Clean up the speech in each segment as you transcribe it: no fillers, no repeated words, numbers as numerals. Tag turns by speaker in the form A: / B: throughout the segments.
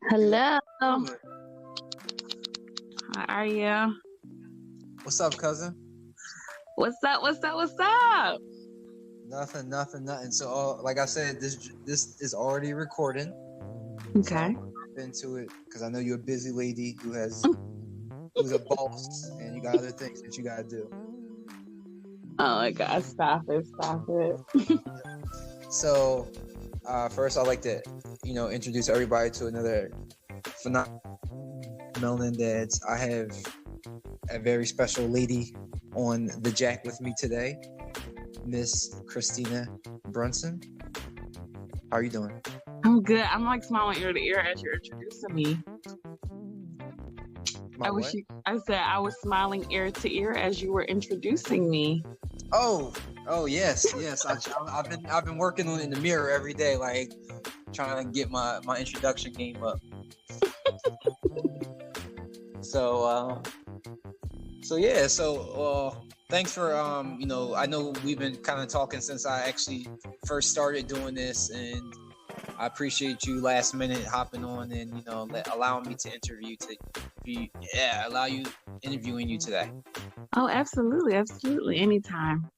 A: Hello. How
B: Good.
A: are you?
B: What's up, cousin?
A: What's up? What's up? What's up?
B: Nothing. So, like I said, this is already recording. So
A: Okay.
B: I'm gonna hop into it because I know you're a busy lady who's a boss and you got other things that you gotta do.
A: Oh my God! Stop it! Stop it!
B: So, first I'd like to, introduce everybody to another phenomenal MelaninDads. I have a very special lady on the jack with me today, Miss Christina Brunson. How are you doing?
A: I'm good. I'm like smiling ear to ear as you're introducing me. I said I was smiling ear to ear as you were introducing me.
B: Oh, yes. I've been working on it in the mirror every day, like trying to get my introduction game up. So thanks for I know we've been kind of talking since I actually first started doing this, and I appreciate you last minute hopping on and allowing me to interviewing you today.
A: Oh, absolutely. Anytime.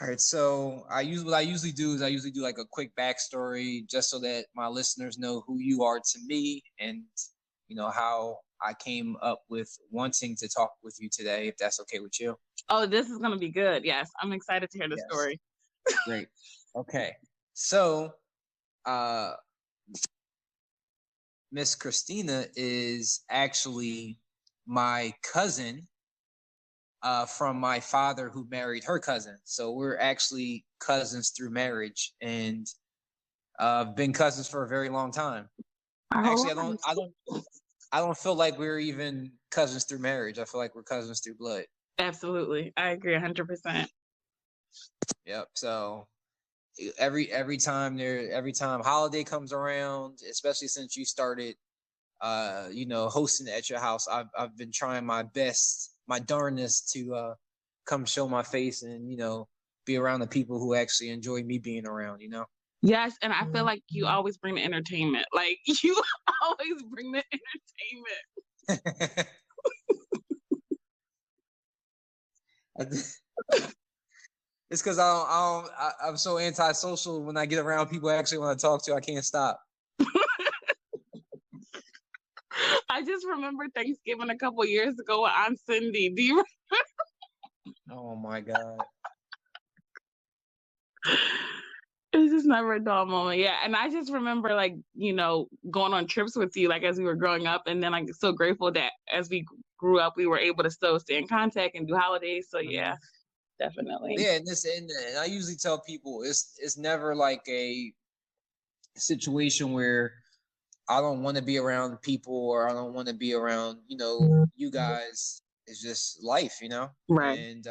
B: All right, so what I usually do like a quick backstory just so that my listeners know who you are to me and how I came up with wanting to talk with you today, if that's okay with you.
A: Oh, this is gonna be good. Yes, I'm excited to hear the story.
B: Great. Okay. So, Miss Christina is actually my cousin from my father who married her cousin. So we're actually cousins through marriage, and been cousins for a very long time. Actually, I don't feel like we're even cousins through marriage. I feel like we're cousins through blood.
A: Absolutely. I agree 100%.
B: Yep. So every time holiday comes around, especially since you started hosting at your house, I've been trying my best, my darnest to come show my face and be around the people who actually enjoy me being around,
A: Yes, and I feel like you always bring the entertainment. Like you always bring the entertainment.
B: It's because I'm so antisocial. When I get around people I actually want to talk to, I can't stop.
A: I just remember Thanksgiving a couple years ago with Aunt Cindy. Do you remember?
B: Oh my God.
A: It's just never a dull moment. Yeah. And I just remember going on trips with you, like as we were growing up, and then like so grateful that as we grew up we were able to still stay in contact and do holidays. So yeah, definitely.
B: Yeah, and I usually tell people it's never like a situation where I don't want to be around people or I don't want to be around, you guys. It's just life,
A: Right.
B: And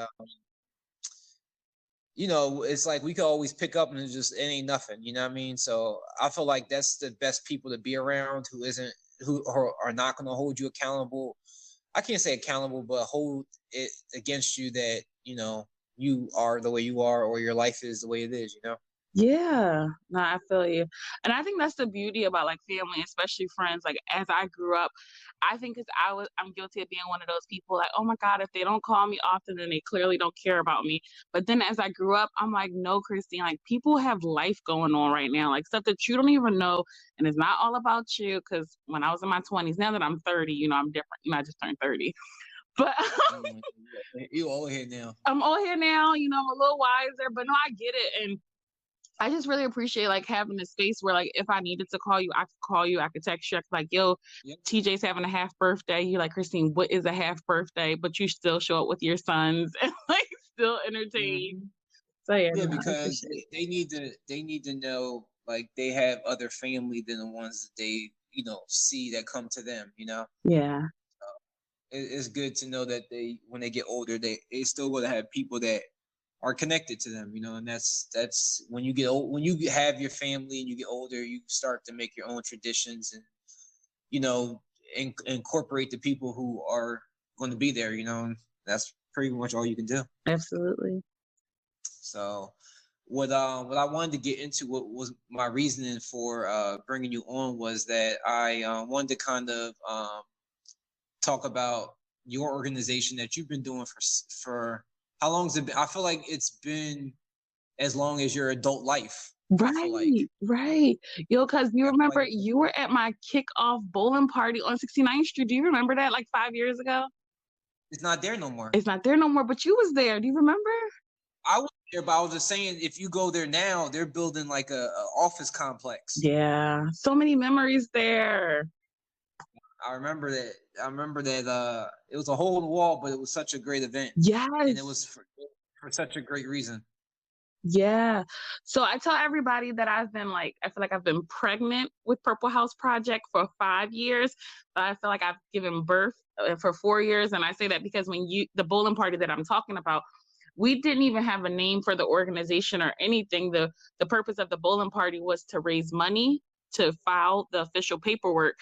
B: it's like we could always pick up and it ain't nothing, you know what I mean? So I feel like that's the best people to be around who are not going to hold you accountable. I can't say accountable, but hold it against you that, you are the way you are or your life is the way it is,
A: Yeah, no, I feel you. And I think that's the beauty about like family, especially friends. Like as I grew up, I think I'm guilty of being one of those people like, oh my God, if they don't call me often, then they clearly don't care about me. But then as I grew up, I'm like, no, Christine, like people have life going on right now, like stuff that you don't even know. And it's not all about you. Cause when I was in my 20s, now that I'm 30, I'm different. I just turned 30. But
B: you all here now.
A: I'm all here now, I'm a little wiser, but no, I get it. And I just really appreciate like having a space where like if I needed to call you, I could call you, I could text you, I could like, yo, yep. TJ's having a half birthday. You're like, Christine, what is a half birthday? But you still show up with your sons and like still entertain.
B: Mm-hmm.
A: So
B: yeah, because they need to know like they have other family than the ones that they see that come to them.
A: Yeah.
B: So it's good to know that when they get older, they still going to have people that are connected to them, and that's when you get old, when you have your family and you get older, you start to make your own traditions and incorporate the people who are going to be there, and that's pretty much all you can do.
A: Absolutely.
B: So what I wanted to get into, what was my reasoning for bringing you on, was that I wanted to kind of talk about your organization that you've been doing for how long has it been? I feel like it's been as long as your adult life.
A: Right, right. Yo, because you remember you were at my kickoff bowling party on 69th Street. Do you remember that, like 5 years ago?
B: It's not there no more.
A: It's not there no more, but you was there. Do you remember?
B: I was there, but I was just saying, if you go there now, they're building like a office complex.
A: Yeah, so many memories there.
B: I remember that. It was a hole in the wall, but it was such a great event.
A: Yes.
B: And it was for such a great reason.
A: Yeah. So I tell everybody that I feel like I've been pregnant with Purple House Project for 5 years, but I feel like I've given birth for 4 years. And I say that because the bowling party that I'm talking about, we didn't even have a name for the organization or anything. The purpose of the bowling party was to raise money to file the official paperwork.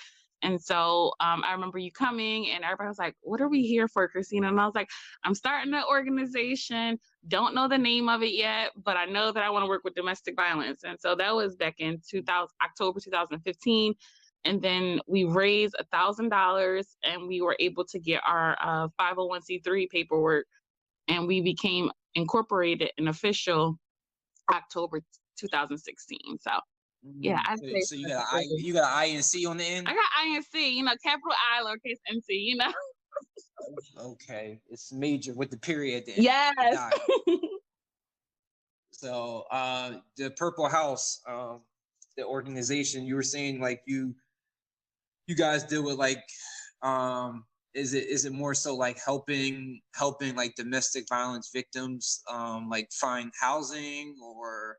A: And so I remember you coming and everybody was like, what are we here for, Christina? And I was like, I'm starting an organization. Don't know the name of it yet, but I know that I want to work with domestic violence. And so that was back in October 2015. And then we raised $1,000 and we were able to get our 501c3 paperwork, and we became incorporated and official October 2016. So yeah,
B: so you got an INC on the end?
A: I got INC, capital I, lowercase NC,
B: Okay, it's major with the period at the end.
A: Yes.
B: So the Purple House, the organization, you were saying like you guys deal with like is it more so like helping like domestic violence victims like find housing, or?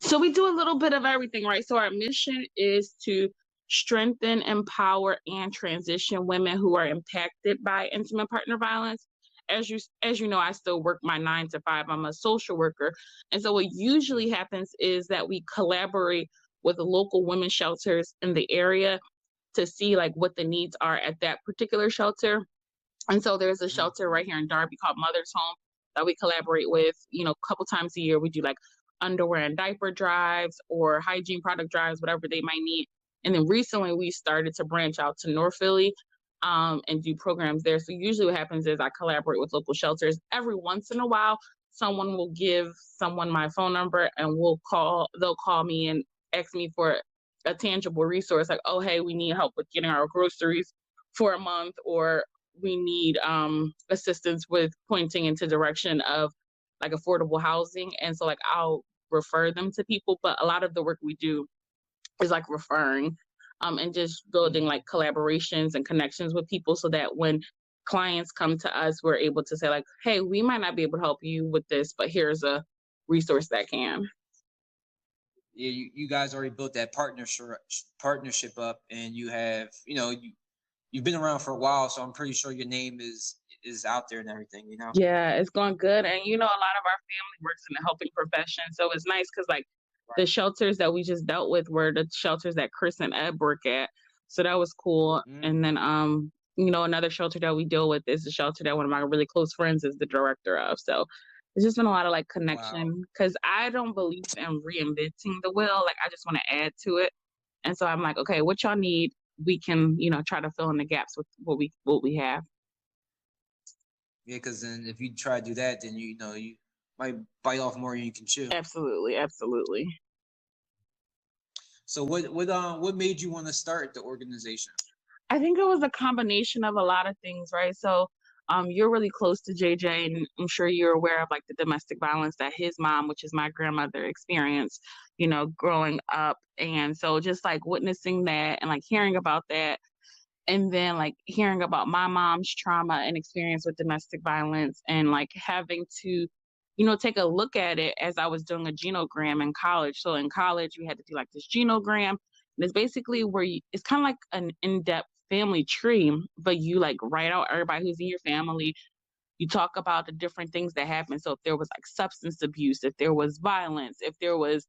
A: So we do a little bit of everything, right? So our mission is to strengthen, empower, and transition women who are impacted by intimate partner violence. As you know, I still work my 9 to 5. I'm a social worker. And so what usually happens is that we collaborate with local women's shelters in the area to see like what the needs are at that particular shelter. And so there's a shelter right here in Darby called Mother's Home that we collaborate with, a couple times a year. We do like underwear and diaper drives or hygiene product drives, whatever they might need. And then recently we started to branch out to North Philly and do programs there. So usually what happens is I collaborate with local shelters. Every once in a while, someone will give someone my phone number and they'll call me and ask me for a tangible resource, like, oh, hey, we need help with getting our groceries for a month, or we need assistance with pointing into direction of like affordable housing. And so like I'll refer them to people, but a lot of the work we do is like referring and just building like collaborations and connections with people, so that when clients come to us, we're able to say like, hey, we might not be able to help you with this, but here's a resource that can.
B: Yeah, you guys already built that partnership up, and you have, you've been around for a while, so I'm pretty sure your name is out there and everything,
A: Yeah, it's going good. And a lot of our family works in the helping profession, so it's nice because like the shelters that we just dealt with were the shelters that Chris and Ed work at, so that was cool. And then another shelter that we deal with is the shelter that one of my really close friends is the director of. So it's just been a lot of like connection, because I don't believe in reinventing the wheel. Like I just want to add to it. And so I'm like, okay, what y'all need, we can, try to fill in the gaps with what we have.
B: Yeah, because then if you try to do that, then you might bite off more than you can chew.
A: Absolutely, absolutely.
B: So what made you want to start the organization?
A: I think it was a combination of a lot of things, right? So you're really close to JJ, and I'm sure you're aware of like the domestic violence that his mom, which is my grandmother, experienced, growing up. And so just like witnessing that and like hearing about that, and then like hearing about my mom's trauma and experience with domestic violence, and like having to, take a look at it as I was doing a genogram in college. So in college, we had to do like this genogram, and it's basically where it's kind of like an in-depth family tree, but you like write out everybody who's in your family. You talk about the different things that happen. So if there was like substance abuse, if there was violence, if there was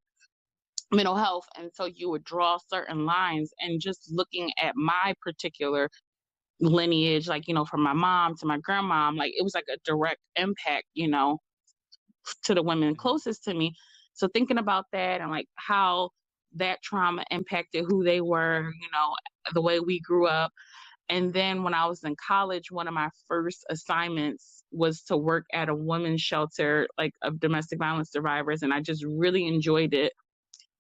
A: mental health. And so you would draw certain lines, and just looking at my particular lineage, like, from my mom to my grandmom, like it was like a direct impact, to the women closest to me. So thinking about that and like how that trauma impacted who they were, you know, the way we grew up. And then when I was in college, one of my first assignments was to work at a women's shelter, like of domestic violence survivors. And I just really enjoyed it.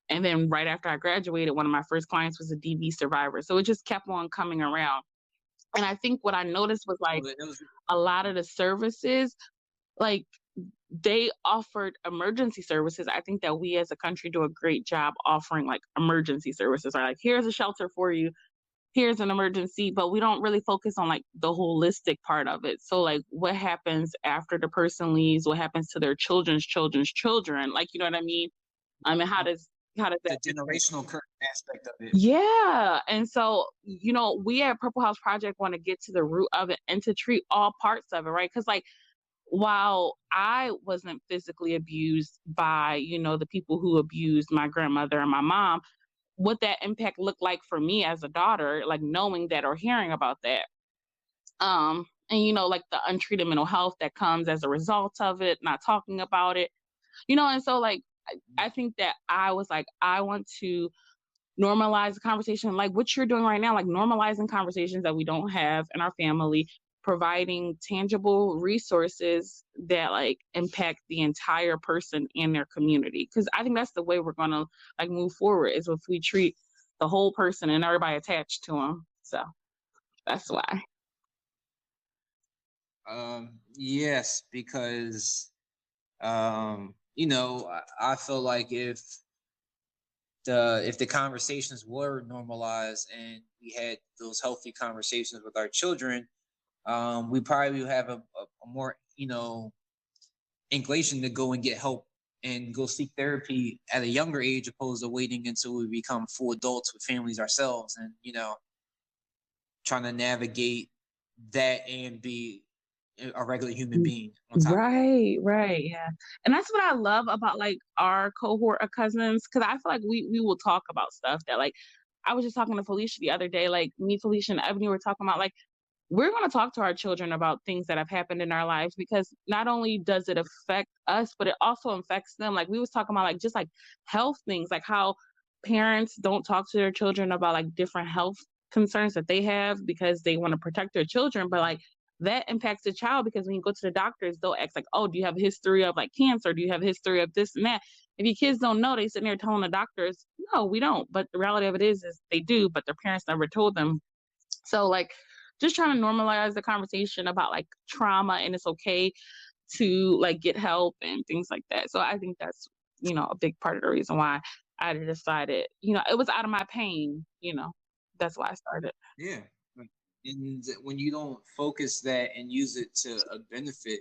A: And then right after I graduated, one of my first clients was a DV survivor. So it just kept on coming around. And I think what I noticed was like a lot of the services, like they offered emergency services. I think that we as a country do a great job offering like emergency services, or like, here's a shelter for you, here's an emergency, but we don't really focus on like the holistic part of it. So like what happens after the person leaves, what happens to their children's children, like, you know what I mean? I mean, how does that,
B: the generational curse aspect of it?
A: Yeah. And so, you know, we at Purple House Project want to get to the root of it and to treat all parts of it, right? Because like while I wasn't physically abused by, you know, the people who abused my grandmother and my mom, what that impact looked like for me as a daughter, like knowing that or hearing about that. And you know, like the untreated mental health that comes as a result of it, not talking about it, you know, and so like I think that I was like, I want to normalize the conversation, like what you're doing right now, like normalizing conversations that we don't have in our family, providing tangible resources that like impact the entire person and their community. Because I think that's the way we're gonna like move forward, is if we treat the whole person and everybody attached to them. So that's why.
B: Yes, because you know, I feel like if the conversations were normalized and we had those healthy conversations with our children, we probably would have a more, you know, inclination to go and get help and go seek therapy at a younger age, opposed to waiting until we become full adults with families ourselves, and, you know, trying to navigate that and be a regular human being on top of that.
A: Right, yeah. And that's what I love about like our cohort of cousins, because I feel like we will talk about stuff that like I was just talking to Felicia the other day, like me, Felicia, and Ebony were talking about like we're going to talk to our children about things that have happened in our lives, because not only does it affect us, but it also affects them. Like we was talking about like just like health things, like how parents don't talk to their children about like different health concerns that they have because they want to protect their children, but like that impacts the child, because when you go to the doctors, they'll ask like, oh, do you have a history of like cancer? Do you have a history of this and that? If your kids don't know, they sitting there telling the doctors, no, we don't. But the reality of it is they do, but their parents never told them. So like just trying to normalize the conversation about like trauma, and it's okay to like get help and things like that. So I think that's, you know, a big part of the reason why I decided, you know, it was out of my pain, you know, that's why I started.
B: Yeah. And when you don't focus that and use it to a benefit,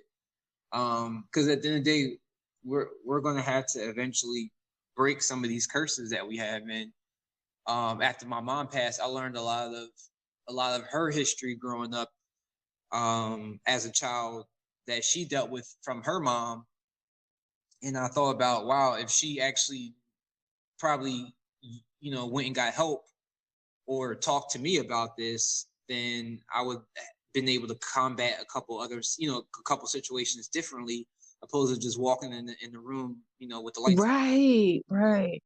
B: because at the end of the day, we're going to have to eventually break some of these curses that we have. And after my mom passed, I learned a lot of her history growing up as a child that she dealt with from her mom. And I thought about, wow, if she actually probably, you know, went and got help or talked to me about this, then I would have been able to combat a couple others, you know, a couple situations differently, opposed to just walking in the room, you know, with the lights
A: on. Right.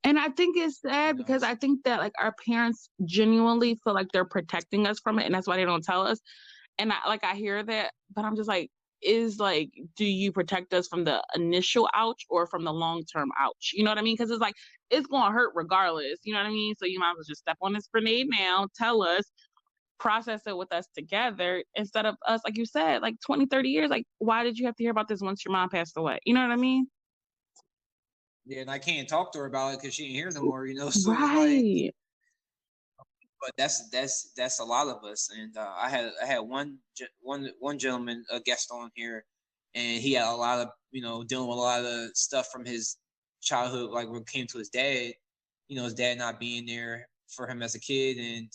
A: And I think it's sad because I think that like our parents genuinely feel like they're protecting us from it, and that's why they don't tell us. And I hear that, but I'm just like, do you protect us from the initial ouch or from the long-term ouch? You know what I mean? Because it's like, it's going to hurt regardless. You know what I mean? So you might as well just step on this grenade now, tell us, process it with us together, instead of us, like you said, like 20, 30 years. Like, why did you have to hear about this once your mom passed away? You know what I mean?
B: Yeah, and I can't talk to her about it because she ain't here no more, you know. So it's like, but that's a lot of us. And I had one gentleman, a guest on here, and he had a lot of, you know, dealing with a lot of stuff from his childhood, like when it came to his dad, you know, his dad not being there for him as a kid. And,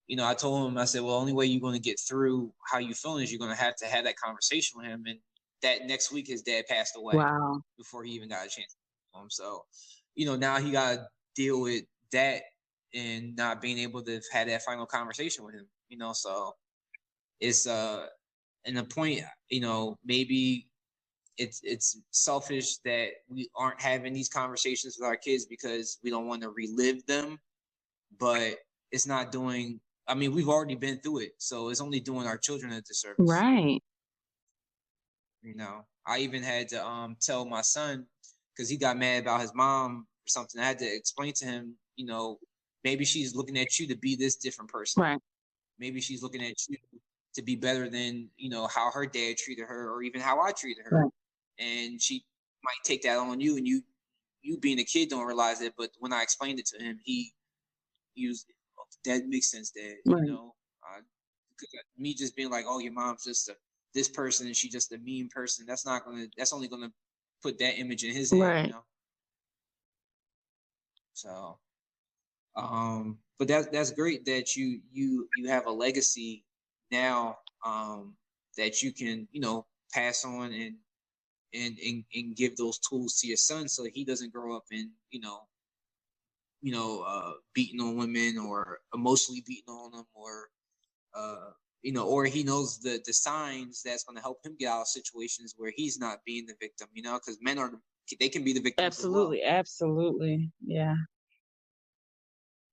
B: you know, I told him, I said, well, the only way you're going to get through how you feeling is you're going to have that conversation with him. And that next week, his dad passed away.
A: Wow.
B: Before he even got a chance to him. So, you know, now he got to deal with that and not being able to have that final conversation with him, you know. So it's and the point, you know, maybe it's selfish that we aren't having these conversations with our kids because we don't want to relive them, but it's not doing. I mean, we've already been through it, so it's only doing our children a disservice.
A: Right.
B: You know, I even had to tell my son because he got mad about his mom or something. I had to explain to him, you know, maybe she's looking at you to be this different person.
A: Right.
B: Maybe she's looking at you to be better than, you know, how her dad treated her or even how I treated her.
A: Right.
B: And she might take that on you, and you being a kid don't realize it. But when I explained it to him, he used that makes sense, Dad.
A: Right.
B: You know, me just being like, oh, your mom's just this person and she just a mean person. That's only gonna put that image in his head.
A: Right.
B: You know. So, but that's great that you have a legacy now that you can, you know, pass on and give those tools to your son so he doesn't grow up and, beating on women or emotionally beating on them or, or he knows the signs that's going to help him get out of situations where he's not being the victim, you know, because men they can be the victims.
A: Absolutely.
B: As well.
A: Absolutely. Yeah.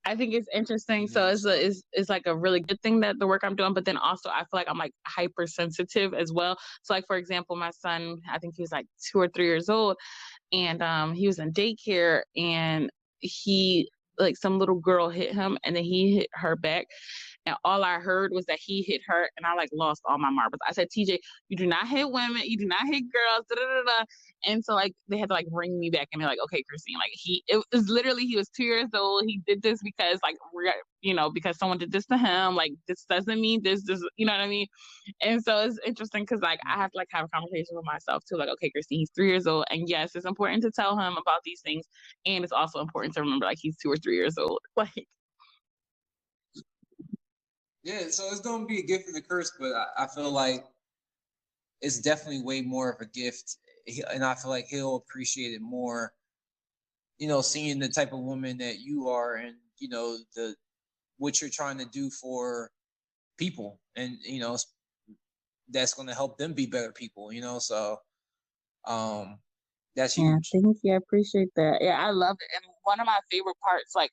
A: I think it's interesting.
B: You know,
A: so it's like a really good thing that the work I'm doing, but then also I feel like I'm like hypersensitive as well. So like, for example, my son, I think he was like 2 or 3 years old, and he was in daycare, and he, like, some little girl hit him, and then he hit her back. And all I heard was that he hit her, and I like lost all my marbles. I said, TJ, you do not hit women, you do not hit girls, da da da da. And so like they had to like bring me back and be like, okay, Christine, like it was literally, he was 2 years old. He did this because like because someone did this to him. Like this doesn't mean this, you know what I mean? And so it's interesting because like I have to like have a conversation with myself too. Like, okay, Christine, he's 3 years old, and yes, it's important to tell him about these things, and it's also important to remember like he's 2 or 3 years old. Like.
B: Yeah, so it's gonna be a gift and a curse, but I feel like it's definitely way more of a gift, and I feel like he'll appreciate it more. You know, seeing the type of woman that you are, and you know what you're trying to do for people, and you know that's going to help them be better people. You know, so that's huge.
A: Yeah, thank you. I appreciate that. Yeah, I love it. And one of my favorite parts, like,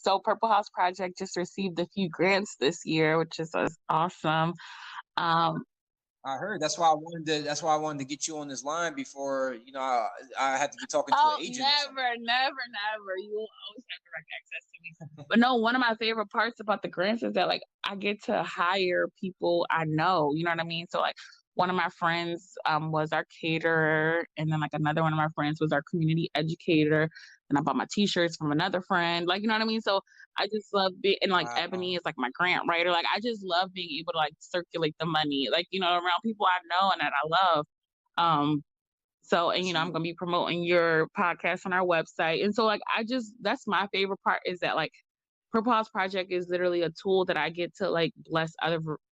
A: so Purple House Project just received a few grants this year, which is awesome.
B: I heard. That's why I wanted to get you on this line before, you know, I had to be talking to an agent.
A: Never. You will always have direct access to me. But no, one of my favorite parts about the grants is that like I get to hire people I know. You know what I mean? So like one of my friends was our caterer, and then like another one of my friends was our community educator. And I bought my t-shirts from another friend. Like, you know what I mean? So I just love being, and like Ebony is like my grant writer. Like I just love being able to like circulate the money, like, you know, around people I know and that I love. So, and you know, I'm gonna be promoting your podcast on our website. And so like that's my favorite part, is that like Purple House Project is literally a tool that I get to like bless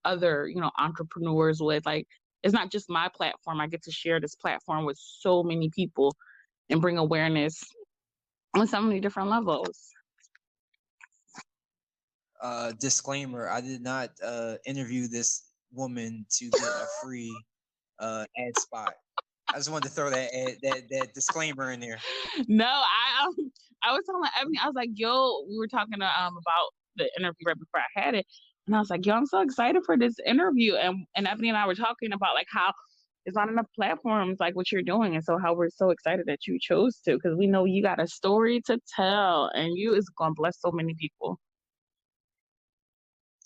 A: other, you know, entrepreneurs with. Like it's not just my platform. I get to share this platform with so many people and bring awareness on so many different levels.
B: Disclaimer: I did not interview this woman to get a free ad spot. I just wanted to throw that disclaimer in there.
A: No, I was telling Ebony, I was like, yo, we were talking about the interview right before I had it, and I was like, yo, I'm so excited for this interview, and Ebony and I were talking about like how there's not enough platforms like what you're doing, and so how we're so excited that you chose to, because we know you got a story to tell, and you is gonna bless so many people.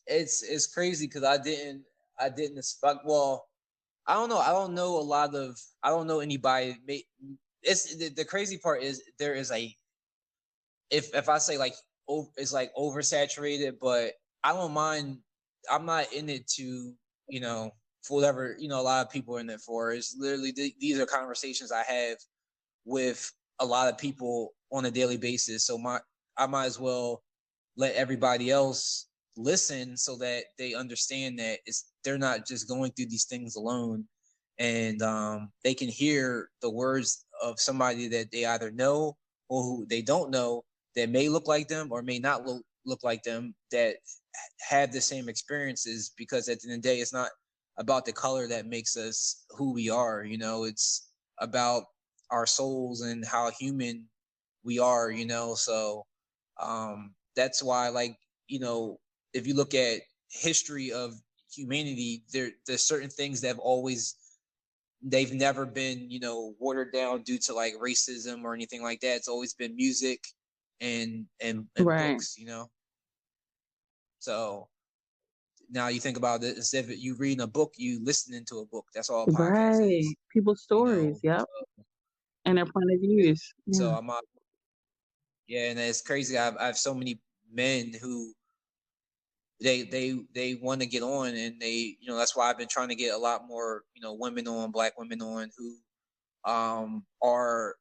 B: It's crazy because I didn't expect. Well, I don't know. I don't know anybody. It's the crazy part is there is a, if I say like it's like oversaturated, but I don't mind. I'm not in it to, you know, for whatever, you know, a lot of people are in it for. It's literally these are conversations I have with a lot of people on a daily basis. So I might as well let everybody else listen so that they understand that they're not just going through these things alone, and they can hear the words of somebody that they either know or who they don't know that may look like them or may not look like them, that have the same experiences, because at the end of the day, it's not about the color that makes us who we are. You know, it's about our souls and how human we are, you know. So that's why, like, you know, if you look at history of humanity, there's certain things that have always, they've never been, you know, watered down due to like racism or anything like that. It's always been music and
A: Right.
B: books, you know. So now you think about it, instead of you reading a book, you listening to a book. That's all a podcast
A: Right.
B: is,
A: People's
B: you
A: stories.
B: know.
A: Yep. And their point of
B: Yeah.
A: views.
B: So
A: Yeah.
B: yeah, and it's crazy. I have so many men who they want to get on, and they, you know, that's why I've been trying to get a lot more, you know, women on, black women on, who are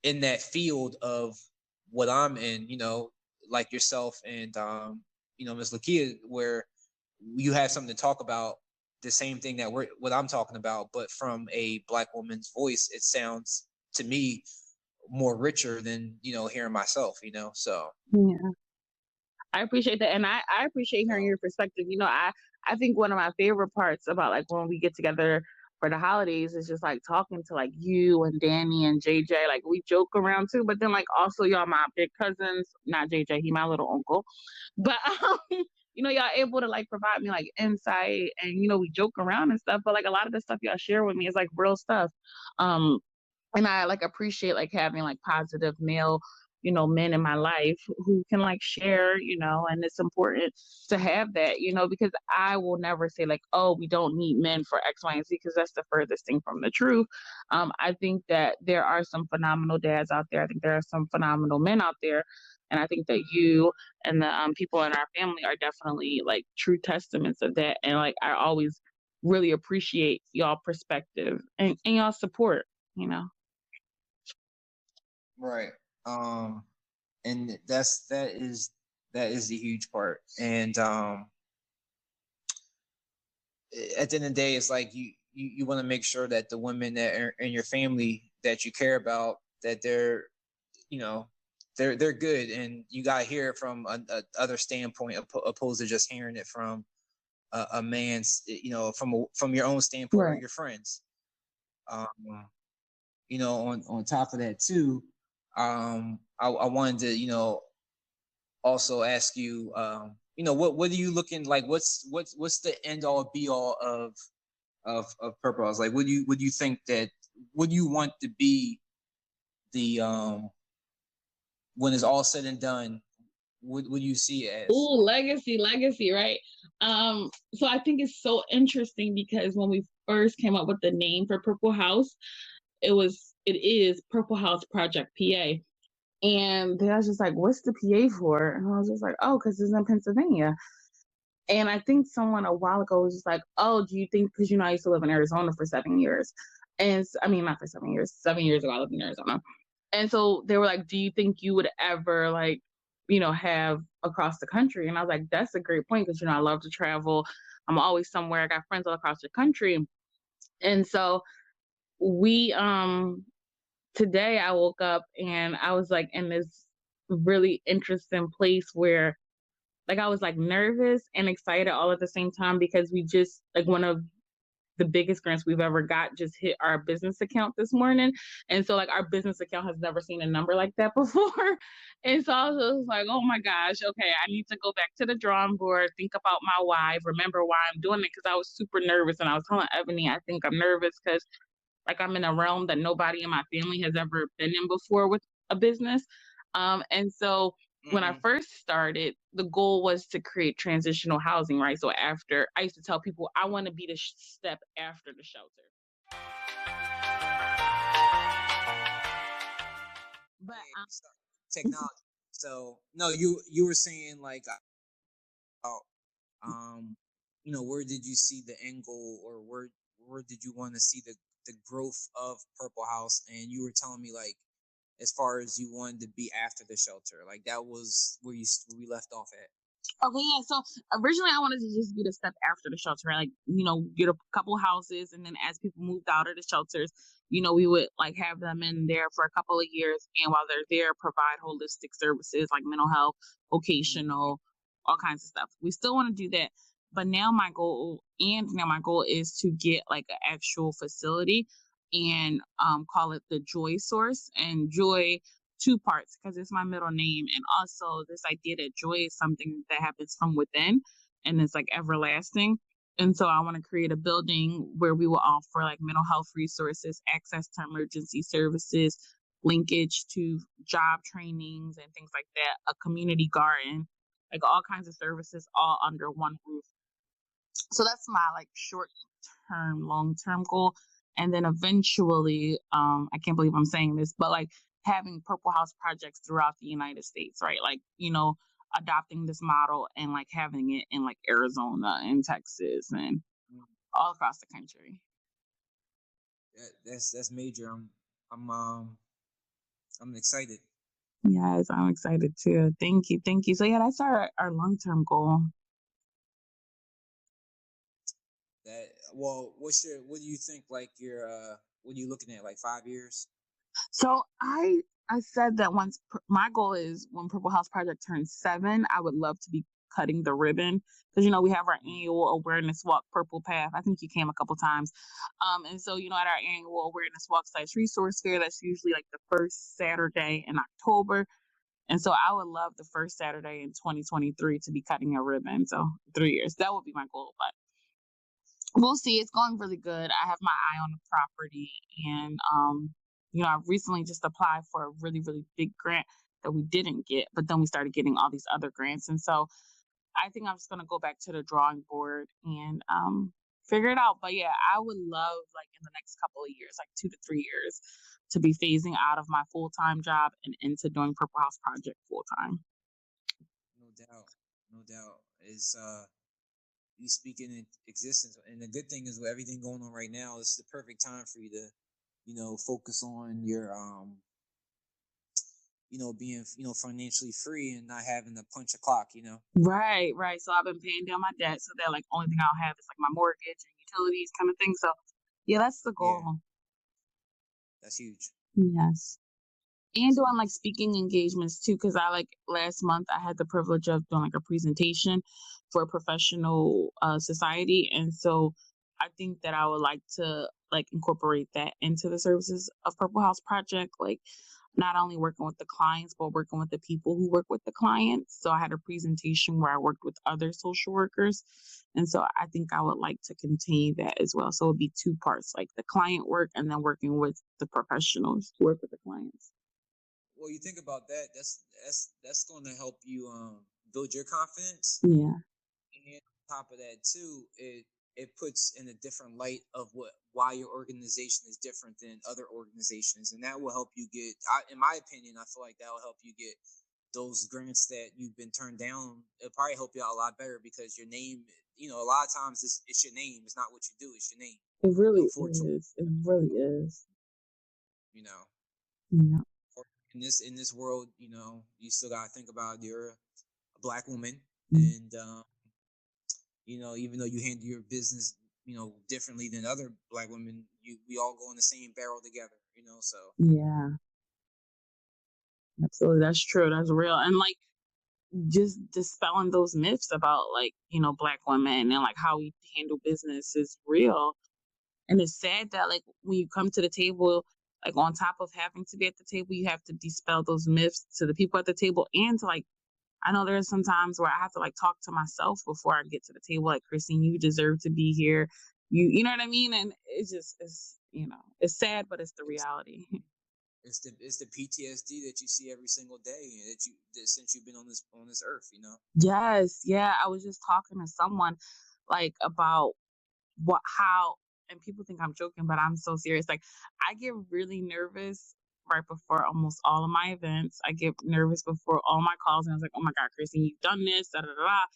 B: in that field of what I'm in, you know, like yourself and you know, Miss Lakia, where you have something to talk about, the same thing that what I'm talking about, but from a black woman's voice. It sounds to me more richer than, you know, hearing myself, you know. So
A: Yeah. I appreciate that. And I appreciate hearing
B: so
A: your perspective. I think one of my favorite parts about like when we get together for the holidays is just like talking to like you and Danny and JJ. Like we joke around too, but then like also y'all my big cousins, not JJ, he my little uncle. But y'all able to like provide me like insight and we joke around and stuff. But like a lot of the stuff y'all share with me is like real stuff. Um and I like appreciate like having like positive male men in my life who can like share, and it's important to have that, because I will never say like, oh, we don't need men for X, Y, and Z, because that's the furthest thing from the truth. I think that there are some phenomenal dads out there. I think there are some phenomenal men out there. And I think that you and the people in our family are definitely like true testaments of that. And like, I always really appreciate y'all perspective and y'all support, you know.
B: right. And that is the huge part. And at the end of the day, it's like you want to make sure that the women that are in your family that you care about, that they're, you know, they're good, and you got to hear it from a other standpoint opposed to just hearing it from a man's, you know, from your own standpoint or
A: Right.
B: your friends. Um, you know, on top of that too, I wanted to, you know, also ask you, you know, what are you looking like? What's the end all be all of Purple House? Like, would you think that, would you want to be the when it's all said and done? Would you see it as?
A: Ooh, legacy, right? So I think it's so interesting because when we first came up with the name for Purple House, it is Purple House Project PA. And then I was just like, what's the PA for? And I was just like, oh, because it's in Pennsylvania. And I think someone a while ago was just like, oh, do you think, because I used to live in Arizona for 7 years. And I mean, not for 7 years, 7 years ago, I lived in Arizona. And so they were like, do you think you would ever like, have across the country? And I was like, that's a great point because, I love to travel. I'm always somewhere. I got friends all across the country. And so we, today I woke up and I was like in this really interesting place where like I was like nervous and excited all at the same time because we just like one of the biggest grants we've ever got just hit our business account this morning. And so like our business account has never seen a number like that before. And so I was like, oh my gosh, okay, I need to go back to the drawing board, think about my why, remember why I'm doing it. Cause I was super nervous and I was telling Ebony, I think I'm nervous because like I'm in a realm that nobody in my family has ever been in before with a business. And so when I first started, the goal was to create transitional housing, right? So after, I used to tell people I want to be the step after the shelter. But
B: Technology. So no, you were saying like, you know, where did you see the end goal, or where did you want to see the growth of Purple House? And you were telling me like, as far as you wanted to be after the shelter, like that was where we left off at.
A: Okay, yeah. So originally I wanted to just be the step after the shelter, right? Like, get a couple houses, and then as people moved out of the shelters, we would like have them in there for a couple of years, and while they're there, provide holistic services like mental health, vocational, all kinds of stuff. We still want to do that, but now my goal is to get like an actual facility and call it the Joy Source. And joy, two parts, because it's my middle name, and also this idea that joy is something that happens from within and it's like everlasting. And so I want to create a building where we will offer like mental health resources, access to emergency services, linkage to job trainings and things like that, a community garden, like all kinds of services all under one roof. So that's my like short term, long term goal. And then eventually, I can't believe I'm saying this, but like having Purple House projects throughout the United States, right? Like, adopting this model and like having it in like Arizona and Texas and all across the country.
B: That's major. I'm excited.
A: Yes, I'm excited too. Thank you. Thank you. So yeah, that's our long-term goal.
B: What do you think, like, what are you looking at, like 5 years?
A: So I said that my goal is when Purple House Project turns 7, I would love to be cutting the ribbon, because we have our annual awareness walk, Purple Path. I think you came a couple times. And so at our annual awareness walk / resource fair, that's usually like the first Saturday in October. And so I would love the first Saturday in 2023 to be cutting a ribbon. So 3 years, that would be my goal. But we'll see. It's going really good. I have my eye on the property, and I've recently just applied for a really, really big grant that we didn't get, but then we started getting all these other grants. And so I think I'm just gonna go back to the drawing board and figure it out. But yeah, I would love, like, in the next couple of years, like 2 to 3 years, to be phasing out of my full-time job and into doing Purple House Project full-time.
B: No doubt. No doubt. It's you speak in existence. And the good thing is, with everything going on right now, this is the perfect time for you to, focus on your being, financially free and not having to punch a clock.
A: Right. So I've been paying down my debt, so that like only thing I'll have is like my mortgage and utilities kind of thing. So yeah, that's the goal.
B: Yeah, that's huge.
A: Yes. And doing like speaking engagements too, because last month I had the privilege of doing like a presentation for a professional society, and so I think that I would like to like incorporate that into the services of Purple House Project, like not only working with the clients but working with the people who work with the clients. So I had a presentation where I worked with other social workers, and so I think I would like to continue that as well. So it'd be 2 parts, like the client work and then working with the professionals who work with the clients.
B: Well, you think about that. That's going to help you build your confidence.
A: Yeah.
B: And on top of that too, it puts in a different light of why your organization is different than other organizations, and that will help you get. In my opinion, I feel like that will help you get those grants that you've been turned down. It'll probably help you out a lot better, because your name. A lot of times it's your name. It's not what you do. It's your name.
A: It really is. It really is.
B: Yeah. In this world, you still gotta think about you're a Black woman, and even though you handle your business, differently than other Black women, we all go in the same barrel together. So
A: yeah, absolutely, that's true. That's real, and like just dispelling those myths about like Black women and like how we handle business is real. And it's sad that like when you come to the table, like on top of having to be at the table, you have to dispel those myths to the people at the table, and to like, I know there's some times where I have to like talk to myself before I get to the table. Like, Christine, you deserve to be here. You know what I mean? And it's sad, but it's the reality.
B: It's the PTSD that you see every single day, since you've been on this earth.
A: Yes, yeah. I was just talking to someone like about how, and people think I'm joking, but I'm so serious. Like, I get really nervous right before almost all of my events. I get nervous before all my calls, and I was like, oh my God, Christine, you've done this, da da da da.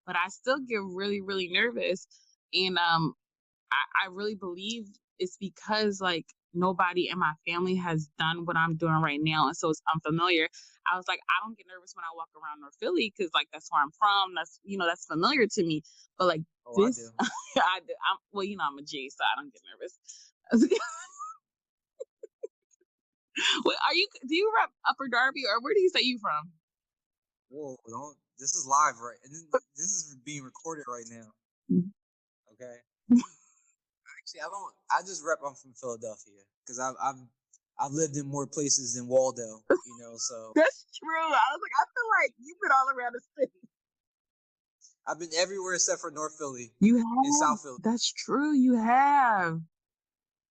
A: But I still get really, really nervous. And I really believe it's because like nobody in my family has done what I'm doing right now, and so it's unfamiliar. I was like, I don't get nervous when I walk around North Philly, because like that's where I'm from. That's familiar to me. But like this,
B: I do.
A: I do. I'm a G, so I don't get nervous. What are you? Do you rep Upper Darby, or where do you say you from?
B: Whoa! Don't. This is live, right? And this is being recorded right now. Okay. See, I just rep. I'm from Philadelphia because I've lived in more places than Waldo. So
A: That's true. I was like, I feel like you've been all around the city.
B: I've been everywhere except for North Philly
A: You
B: and
A: have.
B: South Philly.
A: That's true. You have.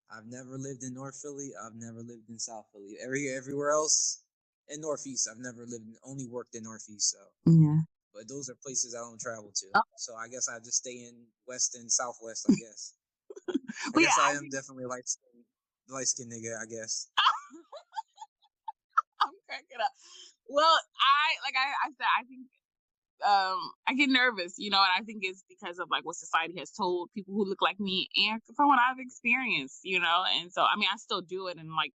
B: I've never lived in North Philly. I've never lived in South Philly. Everywhere else in Northeast, I've never lived. Only worked in Northeast. So
A: Yeah.
B: but those are places I don't travel to.
A: Oh.
B: So I guess I just stay in West and Southwest. I guess. I
A: Well,
B: guess
A: yeah,
B: I am definitely light skinned nigga. I guess.
A: I'm cracking up. Well, I said, I think I get nervous, and I think it's because of like what society has told people who look like me and from what I've experienced, and so I mean I still do it, and like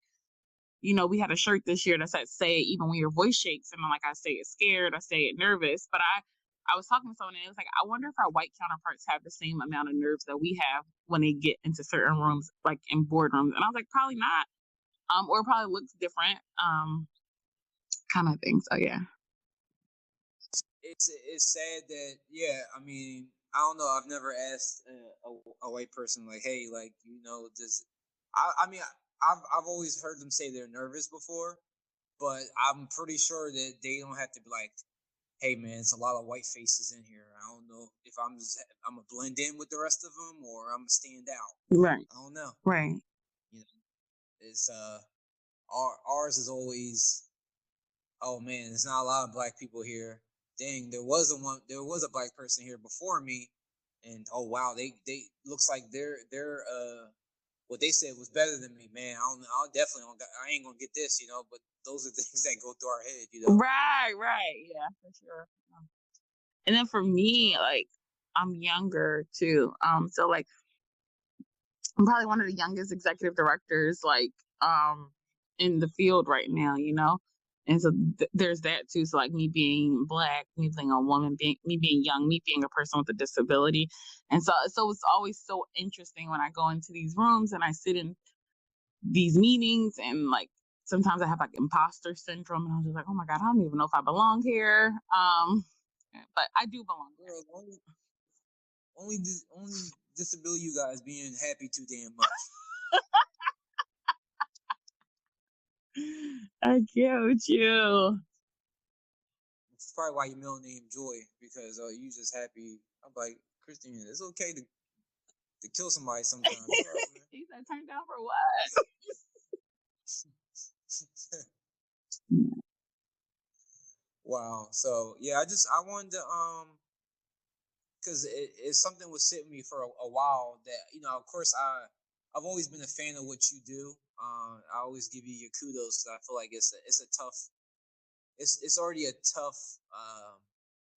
A: we had a shirt this year that said "Say it even when your voice shakes," and I'm like, I say it scared, I say it nervous, but I was talking to someone and it was like, I wonder if our white counterparts have the same amount of nerves that we have when they get into certain rooms, like in boardrooms, and I was like, probably not, or it probably looks different, kind of thing. So yeah.
B: It's sad that I mean I don't know. I've never asked a white person like, hey, like does I mean I've always heard them say they're nervous before, but I'm pretty sure that they don't have to be like, hey man, it's a lot of white faces in here. I don't know if I'm gonna blend in with the rest of them or I'm gonna stand out.
A: Right.
B: I don't know.
A: Right.
B: It's ours is always, oh man, there's not a lot of black people here. Dang, there was a black person here before me, and oh wow, they looks like they're what they said was better than me, man. I ain't gonna get this, but those are things that go through our head,
A: Right, yeah, for sure. And then for me, like, I'm younger too, so like I'm probably one of the youngest executive directors, like, in the field right now, and so there's that too. So like me being black, me being a woman, me being young, me being a person with a disability, and so it's always so interesting when I go into these rooms and I sit in these meetings, and like sometimes I have like imposter syndrome, and I'm just like, oh my god, I don't even know if I belong here, but I do belong.
B: Girl, only disability you guys being happy too damn much.
A: I get with you.
B: It's probably why your middle name Joy, because you just happy. I'm like, Christina, it's okay to kill somebody sometimes.
A: He said, "Turn down for what?"
B: Wow. So yeah, I wanted to because it's something was sitting with me for a while that of course I've always been a fan of what you do. I always give you your kudos because I feel like it's a tough it's already a tough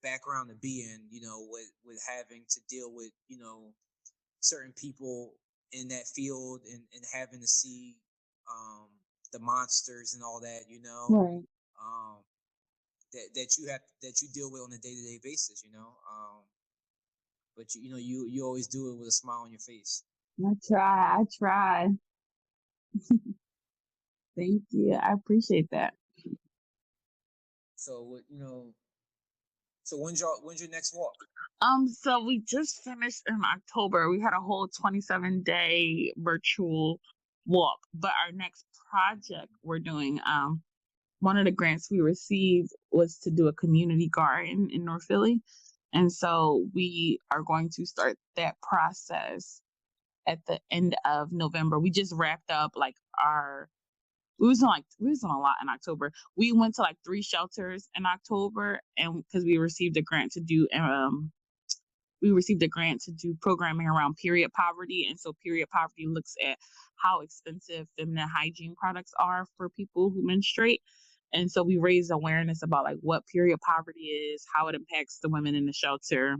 B: background to be in, with having to deal with certain people in that field and having to see the monsters and all that,
A: Right.
B: that you deal with on a day-to-day basis, but you always do it with a smile on your face.
A: I try. Thank you. I appreciate that.
B: So so when's your next walk?
A: So we just finished in October. We had a whole 27-day virtual walk, but our next project we're doing, one of the grants we received was to do a community garden in North Philly. And so we are going to start that process at the end of November. We just wrapped up like we was on a lot in October. We went to like 3 shelters in October, and because we received a grant to do programming around period poverty. And so period poverty looks at how expensive feminine hygiene products are for people who menstruate. And so we raised awareness about like what period poverty is, how it impacts the women in the shelter.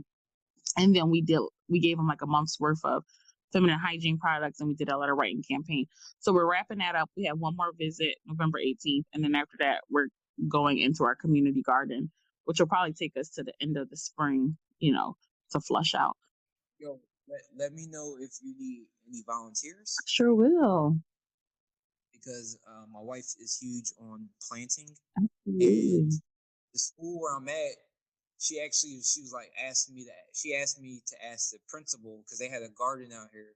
A: And then we gave them like a month's worth of feminine hygiene products, and we did a letter writing campaign. So we're wrapping that up. We have one more visit November 18th. And then after that, we're going into our community garden, which will probably take us to the end of the spring, to flush out.
B: Yo, let me know if you need any volunteers.
A: Sure will.
B: Because my wife is huge on planting.
A: Absolutely.
B: And the school where I'm at, she was like asked me to ask the principal, because they had a garden out here,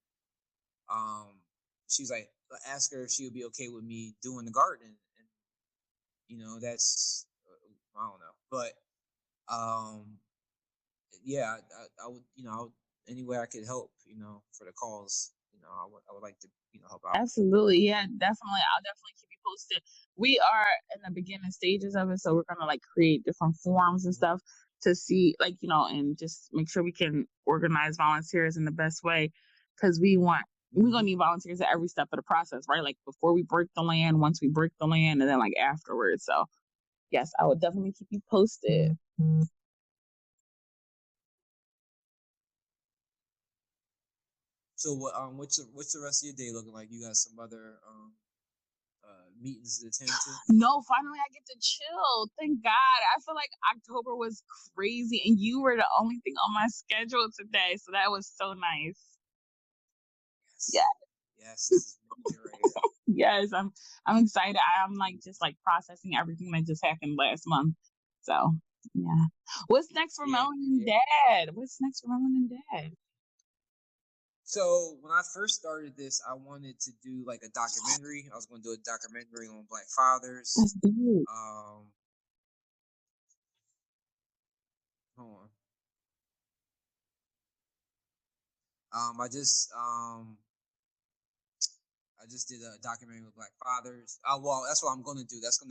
B: she was like, ask her if she would be okay with me doing the garden, and that's I don't know, but yeah, I would, any way I could help, for the cause, I would like to, help out.
A: Absolutely. Yeah, definitely. I'll definitely keep you posted. We are in the beginning stages of it, so we're gonna like create different forums and stuff to see, like, and just make sure we can organize volunteers in the best way, because we're gonna need volunteers at every step of the process, right? Like before we break the land, once we break the land, and then like afterwards. So yes, I would definitely keep you posted.
B: So what's the rest of your day looking like? You got some other meetings to attend to?
A: No, finally I get to chill. Thank God. I feel like October was crazy, and you were the only thing on my schedule today, so that was so nice.
B: Yes. Yes, this is major right here.
A: Yes, I'm excited. I'm like just like processing everything that just happened last month. So yeah. What's next for Melanin Dad? What's next for Melanin Dad?
B: So when I first started this, I wanted to do like a documentary. I was going to do a documentary on Black fathers.
A: That's dope.
B: Hold on. I just did a documentary with Black fathers. Well, that's what I'm going to do. That's what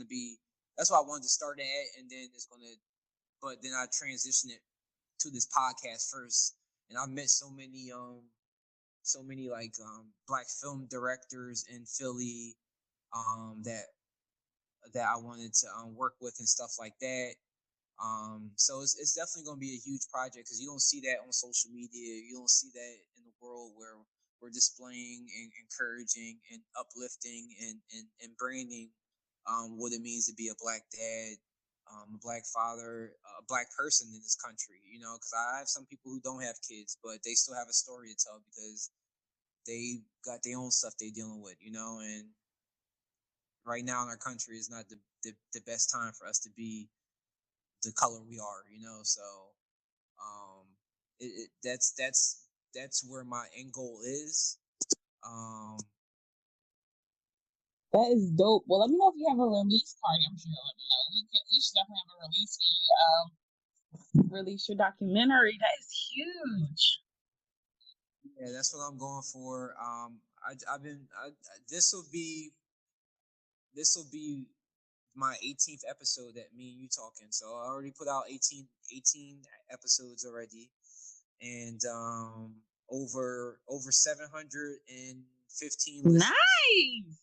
B: I wanted to start at, and then but then I transitioned it to this podcast first, and I met so many like Black film directors in Philly that I wanted to work with and stuff like that. So it's definitely going to be a huge project, because you don't see that on social media. You don't see that in the world where we're displaying and encouraging and uplifting and branding what it means to be a Black dad, a Black father, a Black person in this country. Because I have some people who don't have kids, but they still have a story to tell, because they got their own stuff they're dealing with. And right now in our country is not the best time for us to be the color we are. So that's where my end goal is.
A: That is dope. Well, let me know if you have a release party. I'm sure you'll let me know. We should definitely have a release for you. Release your documentary. That is huge.
B: Yeah, that's what I'm going for. This will be my 18th episode that me and you talking. So I already put out 18 episodes already, and over 715 listeners.
A: Nice.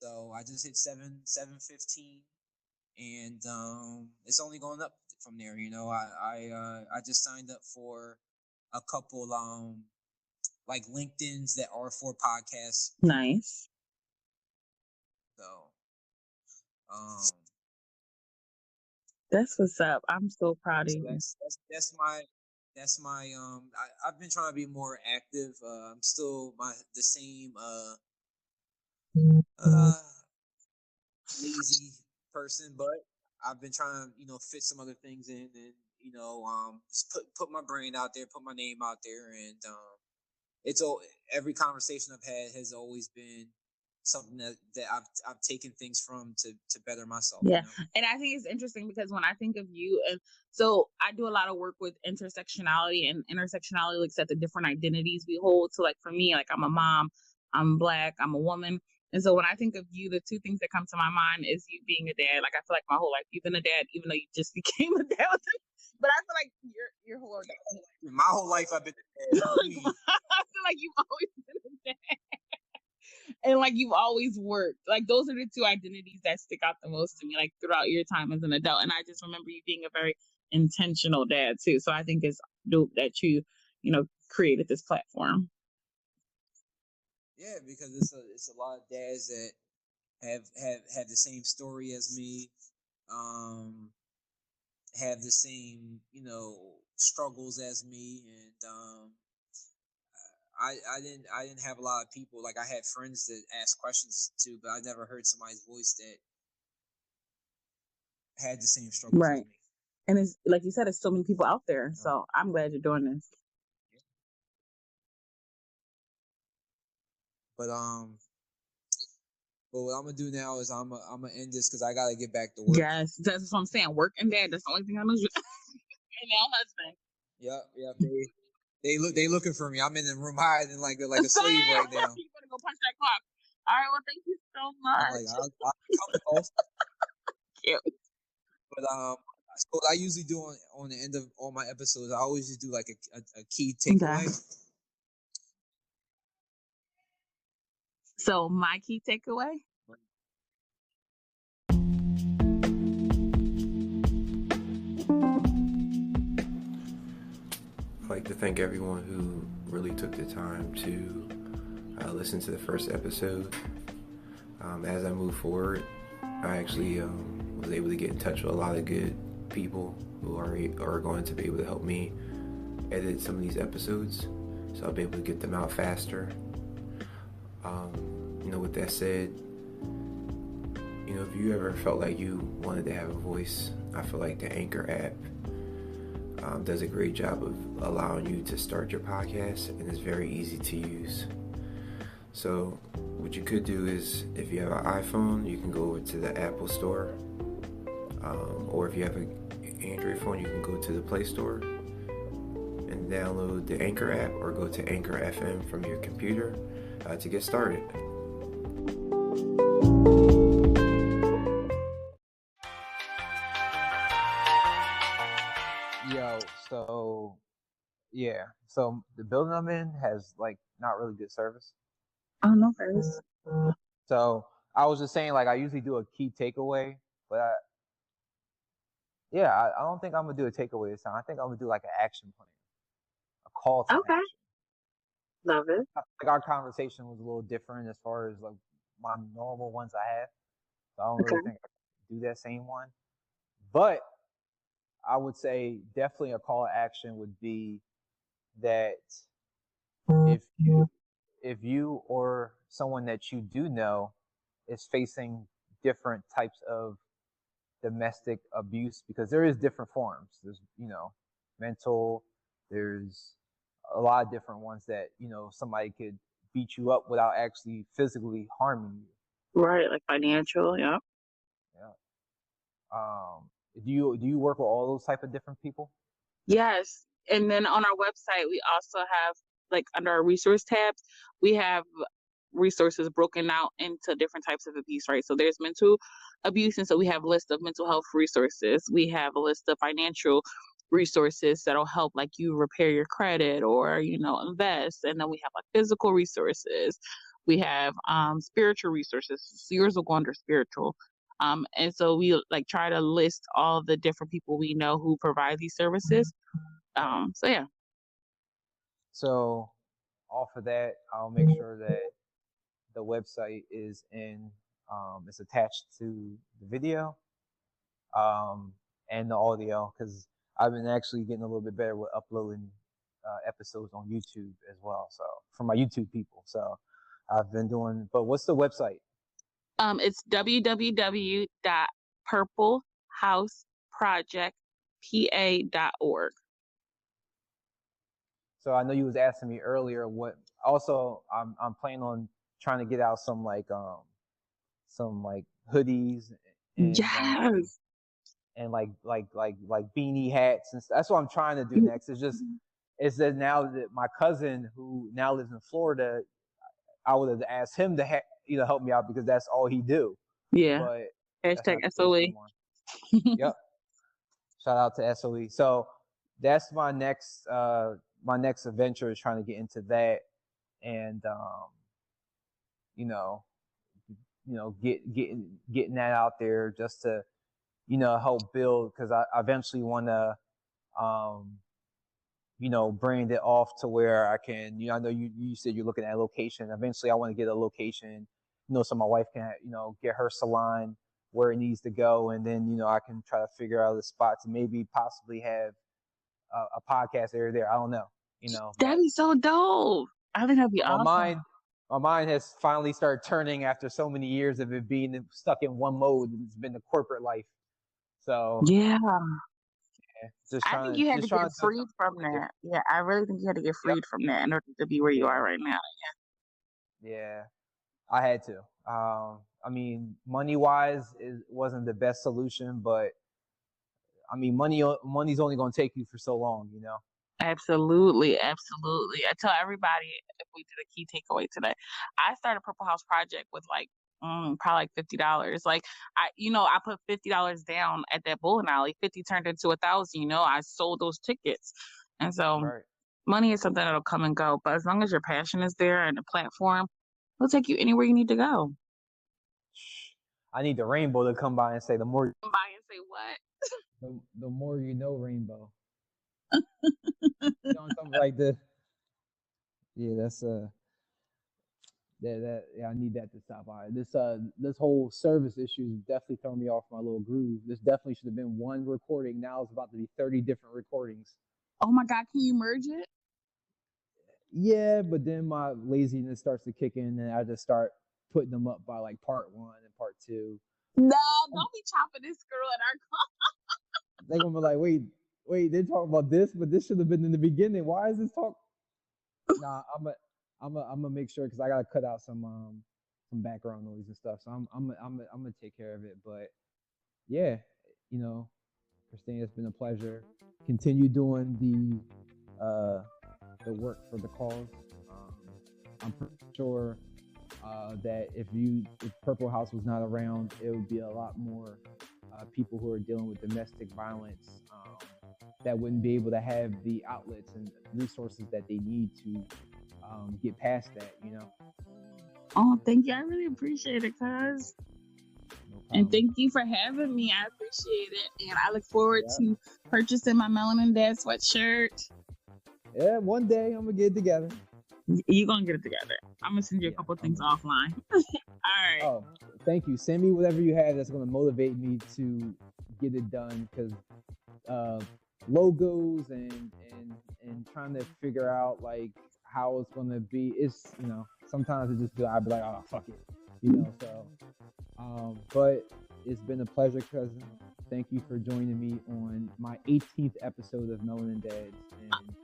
B: So I just hit 715, and it's only going up from there. I just signed up for a couple like LinkedIn's that are for podcasts.
A: Nice.
B: So
A: that's what's up. I'm so proud of you.
B: That's my I've been trying to be more active. I'm still the same lazy person, but I've been trying to fit some other things in, and just put my brain out there, put my name out there, and every conversation I've had has always been something that I've taken things from to better myself.
A: Yeah. And I think it's interesting, because when I think of you, and so I do a lot of work with intersectionality, and intersectionality looks at the different identities we hold. So like for me, like I'm a mom, I'm Black, I'm a woman. And so when I think of you, the two things that come to my mind is you being a dad. Like I feel like my whole life you've been a dad, even though you just became a dad. But I feel like your whole life.
B: My whole life I've been a dad.
A: I feel like you've always been a dad. And like you've always worked. Like those are the two identities that stick out the most to me, like throughout your time as an adult. And I just remember you being a very intentional dad too. So I think it's dope that you created this platform.
B: Yeah, because it's a lot of dads that have the same story as me, have the same struggles as me, and I didn't have a lot of people. Like I had friends that asked questions too, but I never heard somebody's voice that had the same struggles as me.
A: And it's like you said, there's so many people out there. So I'm glad you're doing this.
B: But what I'm gonna do now is I'm gonna end this because I gotta get back to work.
A: Yes, that's what I'm saying. Work and dad. That's the only thing I know. And now husband.
B: Yep. They looking for me. I'm in the room hiding like a slave right now.
A: You better go punch that clock. All right. Well, thank you so much.
B: I'm like, I'll come also.
A: Cute.
B: But so what I usually do on the end of all my episodes, I always just do like a key takeaway.
A: Okay. So my key takeaway.
C: I'd like to thank everyone who really took the time to listen to the first episode. As I move forward, I actually was able to get in touch with a lot of good people who are going to be able to help me edit some of these episodes, so I'll be able to get them out faster. With that said, if you ever felt like you wanted to have a voice, I feel like the Anchor app does a great job of allowing you to start your podcast, and it's very easy to use. So what you could do is, if you have an iPhone, you can go over to the Apple Store, or if you have an Android phone, you can go to the Play Store and download the Anchor app, or go to Anchor FM from your computer to get started.
D: So the building I'm in has not really good service.
A: Oh, no worries.
D: So I was just saying, I usually do a key takeaway, but I don't think I'm gonna do a takeaway this time. I think I'm gonna do an action plan, a call to action.
A: Love it.
D: Our conversation was a little different as far as my normal ones I have. So I don't really think I can do that same one. But I would say definitely a call to action would be that if you or someone that you do know is facing different types of domestic abuse, because there is different forms. There's, mental, there's a lot of different ones that, somebody could beat you up without actually physically harming you.
A: Right, like financial, yeah.
D: Do you work with all those type of different people?
A: Yes. And then on our website, we also have, under our resource tabs, we have resources broken out into different types of abuse, right? So there's mental abuse, and so we have a list of mental health resources. We have a list of financial resources that'll help you repair your credit or invest. And then we have physical resources. We have spiritual resources. So yours will go under spiritual. And so we try to list all the different people we know who provide these services. So yeah.
D: So off of that, I'll make sure that the website is it's attached to the video, and the audio, because I've been actually getting a little bit better with uploading episodes on YouTube as well. So for my YouTube people, so I've been doing. But what's the website?
A: It's www.purplehouseprojectpa.org.
D: So I know you was asking me earlier what. Also, I'm planning on trying to get out some hoodies and,
A: yes,
D: and beanie hats, and that's what I'm trying to do next. It's that now that my cousin, who now lives in Florida, I would have asked him to help me out, because that's all he do.
A: Yeah.
D: But
A: hashtag SOE.
D: Yep. Shout out to SOE. So that's my next adventure, is trying to get into that, and getting that out there, just to help build, because I eventually want to brand it off to where I can, I know you said you're looking at a location. Eventually I want to get a location, so my wife can, get her salon where it needs to go. And then, I can try to figure out the spot to maybe possibly have a podcast area there. I don't know,
A: That'd be so dope. I think that'd be awesome.
D: My mind has finally started turning after so many years of it being stuck in one mode. It's been the corporate life. So
A: yeah.
D: I
A: think you had to get freed from that. Yeah, I really think you had to get freed from that in order to be where you are right now.
D: Yeah, I had to. I mean, money-wise, it wasn't the best solution, but I mean, money's only going to take you for so long, you know?
A: Absolutely, absolutely. I tell everybody if we did a key takeaway today. I started Purple House Project with like probably like $50. Like I put $50 down at that bowling alley. 50 turned into 1,000. I sold those tickets, and so
D: Right.
A: money is something that'll come and go. But as long as your passion is there and the platform, it'll take you anywhere you need to go.
D: I need the Rainbow to come by and say the more
A: Come by and say what?
D: the more you know, Rainbow. Something like this. Yeah, that's yeah, I need that to stop. All right, this whole service issue is definitely throwing me off my little groove. This definitely should have been one recording. Now it's about to be 30 different recordings.
A: Oh my God, can you merge it?
D: Yeah, but then my laziness starts to kick in, and I just start putting them up by like part 1 and part 2.
A: No, don't be chopping this girl in our car.
D: They're gonna be like, wait, they're talking about this, but this should have been in the beginning. Why is this talk? Nah, I'm gonna make sure, because I gotta cut out some background noise and stuff. So I'm gonna take care of it. But yeah, Christina, it's been a pleasure. Continue doing the work for the cause. I'm pretty sure that if Purple House was not around, it would be a lot more people who are dealing with domestic violence that wouldn't be able to have the outlets and resources that they need to get past that,
A: Oh, thank you. I really appreciate it, cuz. No, and thank you for having me. I appreciate it. And I look forward to purchasing my MelaninDads sweatshirt.
D: Yeah, one day I'm going to get it together.
A: You're going to get it together. I'm going to send you a couple things offline. All right.
D: Oh, thank you. Send me whatever you have that's going to motivate me to get it done, because logos and trying to figure out like how it's going to be, it's, sometimes it just I'd be like, oh, fuck it, so but it's been a pleasure, cousin. Thank you for joining me on my 18th episode of MelaninDads, and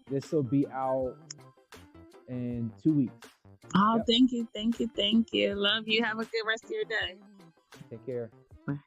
D: this will be out in 2 weeks.
A: Oh, yep. Thank you. Love you. Have a good rest of your day.
D: Take care. Bye.